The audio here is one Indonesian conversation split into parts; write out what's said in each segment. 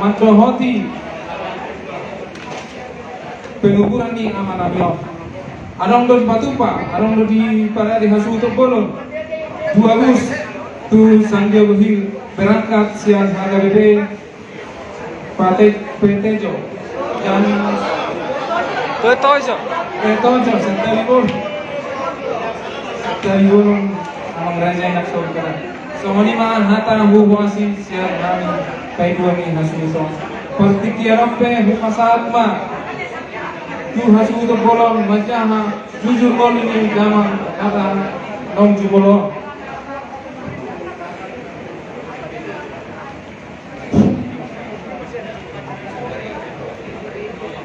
Matro hoti pengukuran ni amanah beliau. Anong do di Patupa, anong do di para di hasu untuk bolon. 2 Agustus tu Sandiago Hill berangkat siang harga bebe Petejo dan Petejo Sentalibur amang raja nak saudara. So manima hata buwasi siang kami kaiduan ni hasu so. Pertikiaran pe humasat ma tu hasu untuk bolon macam jujur bolon ni zaman kata nong jubolo.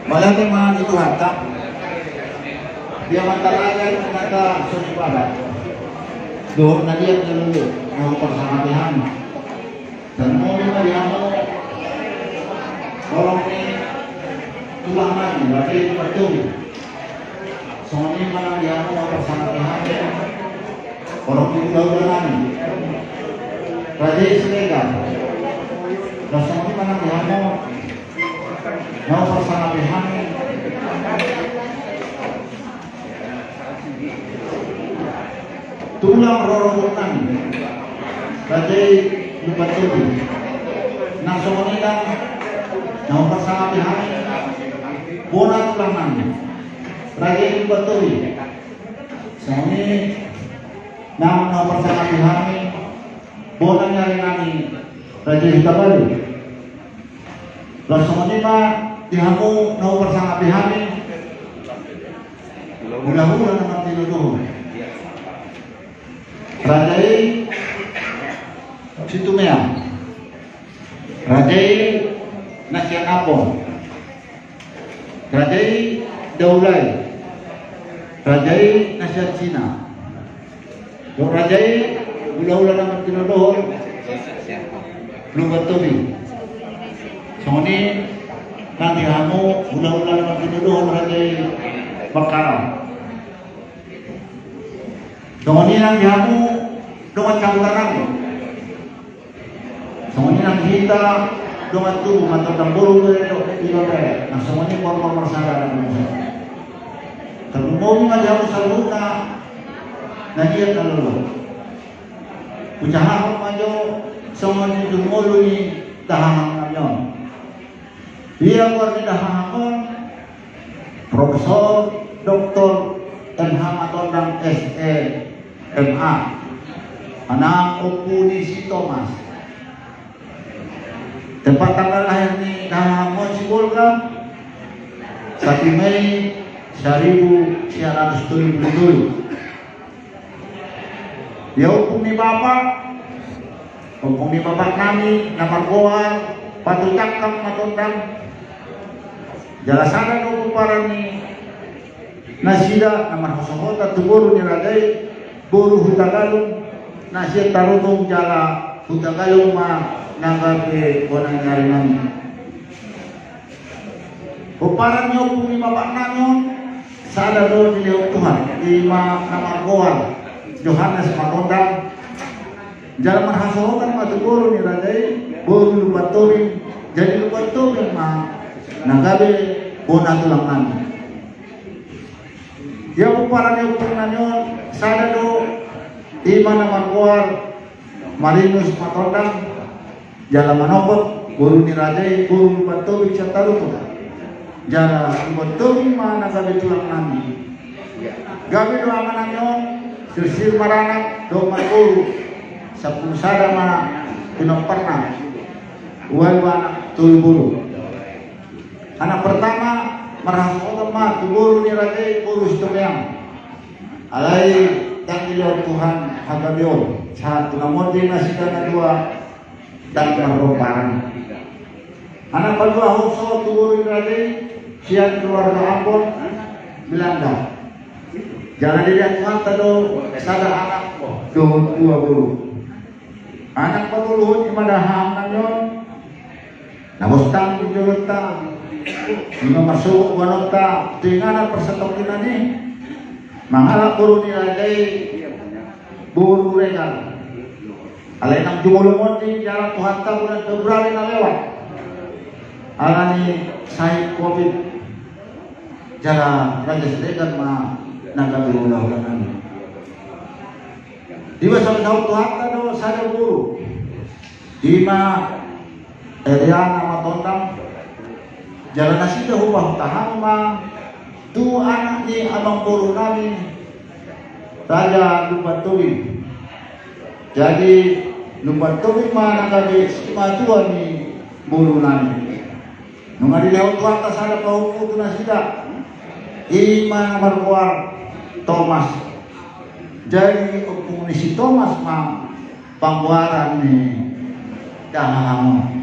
Malaki mga itu harta dia matalaga nata susupada doon na dia dulu ng persamahan dan mo na dia mo orang ni tulangan berarti itu betul soalnya mana dia mo persamahan orang itu daulan raja Israel dan soalnya mana dia mau persamahan tulang rorotan Raja lupa tuh nang soalnya mau persamahan bola tulangan Raja lupa tuh soalnya mau persamahan bola nyari nani Raja kita baru langsung aja dihamu mau bersama pihak mudah-mudahan dengan tidur Rajai Situmea Rajai Nasian Apon Rajai Daulai Rajai Nasian Cina Rajai mudah-mudahan dengan tidur belum betul Sony nanti kamu ulang-ulang lagi dulu lagi bakal. Sony nanti kamu dengan campuran. Sony nanti kita dengan tubuh atau tamburu di bawah. Nah semuanya formal masalah dan kalau mau ngajak saluta, nanti ya kalau usaha maju semuanya itu mulu ni tahan namanya. Dia berkedahangan Profesor Dr. MH Matondang SE MA anak Opunisi Thomas tempat tanggal lahir ni Dahamon Sibulkan 1 Mei 1977 dia hukum ni bapak kami nama Goal Patu Cakang Matondang Jalasana no parani nasida nama hosota tuburu ni radai buru hutagalung nasia tarunung jala hutagalung ma nagape bonang narinan uparan nyo puni mapaknanyon sada do ni Tuhan ima nama Goal Johannes Matondang jalaman hasohotan matuburu ni radai buru lupatorin jadi lupatorin ma nagabe bona tulang nani dia puparan yung nanyon sada do ima naman kuar Marinus Matondang jala manokot guru ni Rajay guru lubantobi sa taluto jala lubantobi ma nagabe tulang nani gabi do aman nanyon sisir marangat do maguru sa pusada ma pinamparna uwan tulburu. Anak pertama merahmatan ma tuburu ni Rajay purus tumayang alai tanggilaw Tuhan hagabiyon sa tunamodi na sila na dua dan maroparan anak kedua huso tuburu ni Rajay siya keluarga Ambon Belanda jangan dilihat Tuhan tado sada anak doon 20 anak patuluhon imadaham na yun nabustang inyolota Lima masuk wanita dengan persetok ini mangala puru ni Rajay buru regal alai nang jumulumon di jalan Tuhan ta bulan Februari na lewat alani sahib COVID jala raja sedekan ma nagabirulah-ulangan. Di masa Tuhan do sada guru Ima Eriana matondang jalan nasida hubah tahama tu anak ni abang guru nami Raja Lupatowi. Jadi Lupatowi mana kami kemajuan ni guru nami. Nunga dilaut Tuhan tasada pauku tu nasida Ima Marwar Thomas. Jadi opung si Thomas ma pangwaran ni dahamo.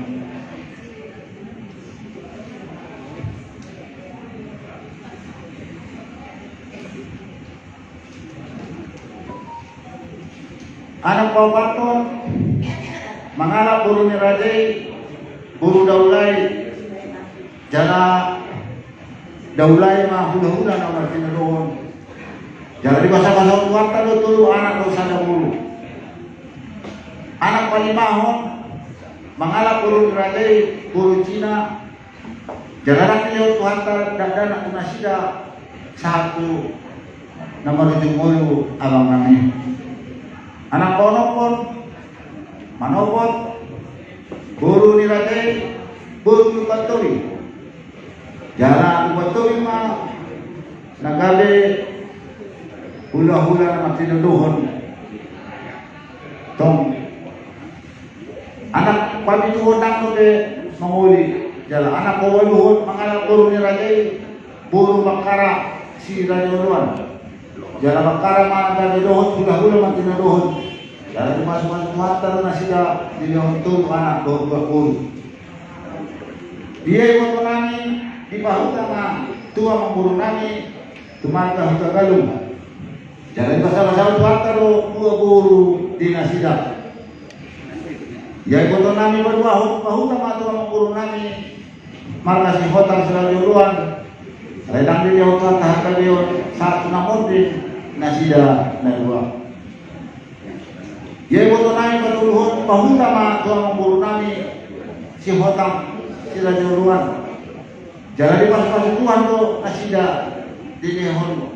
Anak papaton mangarap guru ni Rajai, guru Daulay, jala Daulay mah hula-hula na tinuruan. Jala di basa-basa Tuhan talo tulu anak do sada guru. Anak palimahon mangalap guru Rajai, guru Cina. Jalanan niyo Tuhan dadana kunasida satu nama rujung abang kami. Anak ponopon manopot guru ni Rajai, guru Lupatowi. Jala Lupatowi mah nagale hula-hula na tinuduhon. Tong anak pabituhon nang de manguli. Jala anak kawaluhon mangalap guru ni Rajai, guru Bakara si Rajuluan. Jala Bakara mana dari dohon hula-hula man tinuduhon. Jala dimasuk-masuk mata na sila dinyontong anak dohon bakul. Dia iwan nami di pahuta ma tua manguru nami tumata huta galung. Jala pasal-pasal tuata do dua guru di nasida. Ya iwan nami berdua pahuta ma tua manguru nami markas si hotel selalu luan. Redang di hotel tahta leon satu namodin nasida na dua. Ya iwan nami berdua pahuta ma tua manguru nami si hotel selalu luan. Jala di pas-pas Tuhan do nasida dinehon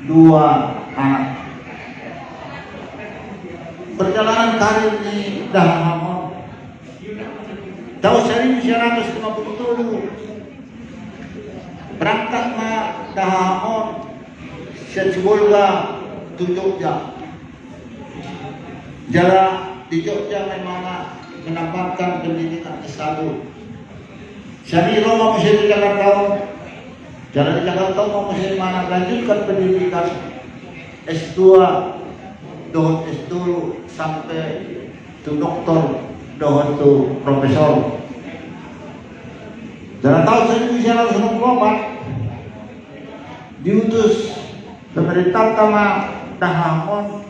dua anak. Perjalanan karir ni dah lama. Tahun 1957 berangkat na dahamon sejulga tu Jogja. Jala di Jogja memang mendapatkan pendidikan S1. Jadi Roma mesti di Jakarta. Jalan di Jakarta mau mesti mana lanjutkan pendidikan S2, dohon S2 sampai tu doktor, dohon tu profesor. Dalam tahun 1964 diutus pemerintah Tama Dahamon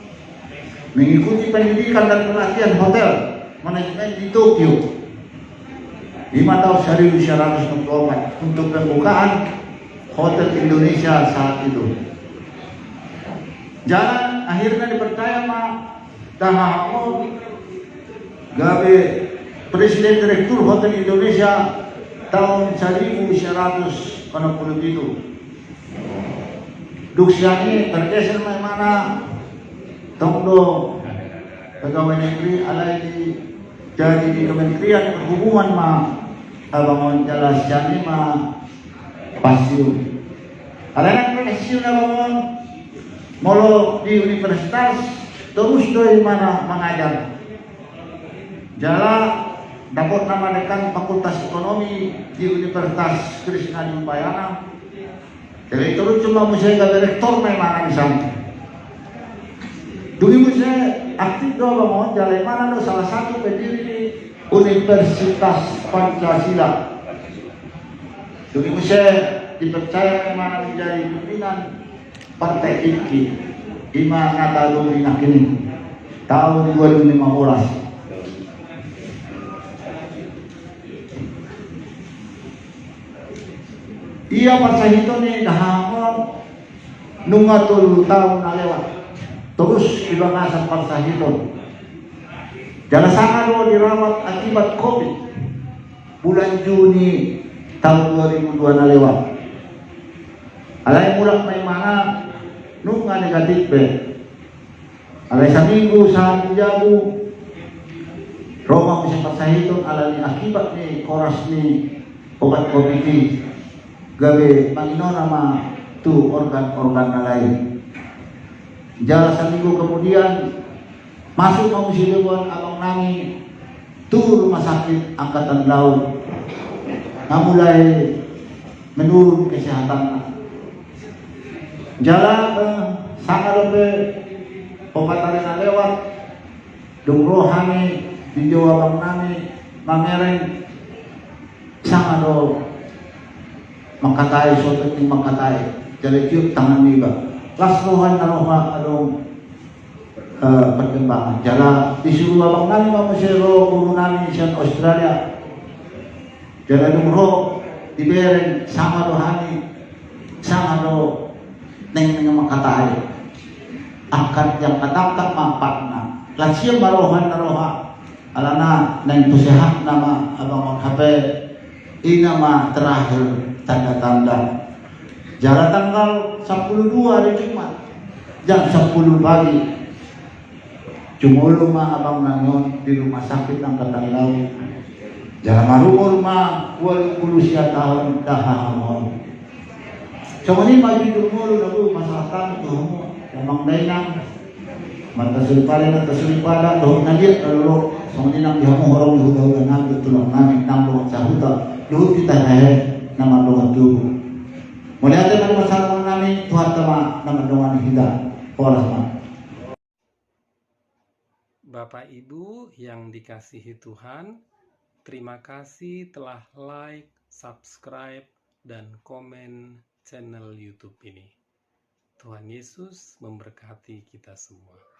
mengikuti pendidikan dan pelatihan hotel manajemen di Tokyo. 5 tahun 1964 untuk pembukaan Hotel Indonesia saat itu. Jalan akhirnya dipercaya sama Dahamon gabe Presiden Direktur Hotel Indonesia tahun 1967. Duksiani tergeser mana tongdo pegawai negeri alai jadi di Kementerian Perhubungan mah abang jelas jadi mah pasiun. Alai pasiun abang molo di universitas terus dari mana mengajar. Jala dapat nama dekan Fakultas Ekonomi di Universitas Krishna di Upayana. Jadi terus cuma musik direktor memang misalnya. Dulu musik aktif doang bangun jalan mana do salah satu pendiri Universitas Pancasila. Dulu musik dipercaya mana menjadi pimpinan Partai IPI di mana tahun ini tahun 2015. Ia pasahito ni Dahamon nungatul tahun na lewat. Terus ibangasan pasahito. Jala sana do dirawat akibat COVID. bulan Juni tahun 2002 na lewat. Alay mulak may mana nung nga negatif be. Alay sa minggu sa Jabu Roma mo siya pasahiton alay ni akibat ni koras ni obat komiti gabi Panginoon nama tu organ-organ na lain. Jalan sa minggu kemudian masuk mau siluan abang nami tu rumah sakit angkatan laut nah mulai menurun kesehatan. Jalan sangat lebih obat na lewat dumrohani di Jawa abang nami mamereng sangat do makatai suatu ting makatai jadi tiup tangan niba lasrohan naroha adong perkembangan jalan disuruh abang nami mamasero guru nami siya Australia jalan dumro dibereng sama rohani sama do neng makatai angkat yang katangkat mampatna lasya marohan naroha alana neng tusehat nama abang HP ini nama terakhir tanda-tanda jalan tanggal 12 hari Jumat jam 10 pagi cumulu mah abang nangon di rumah sakit angkatan laut jalan marumur mah 20 tahun dah hamon cuma ini maju cumulu lalu masalah tuh emang dainang mata sulipala tuh najir kalau cuma ini nang dihamu orang dihuda-huda nabi tulang nabi nang sahuta luhut kita nama doa tubuh. Mulai ada masalah nami Tuhan tema nama doa kita orang. Bapak Ibu yang dikasihi Tuhan, terima kasih telah like, subscribe, dan komen channel YouTube ini. Tuhan Yesus memberkati kita semua.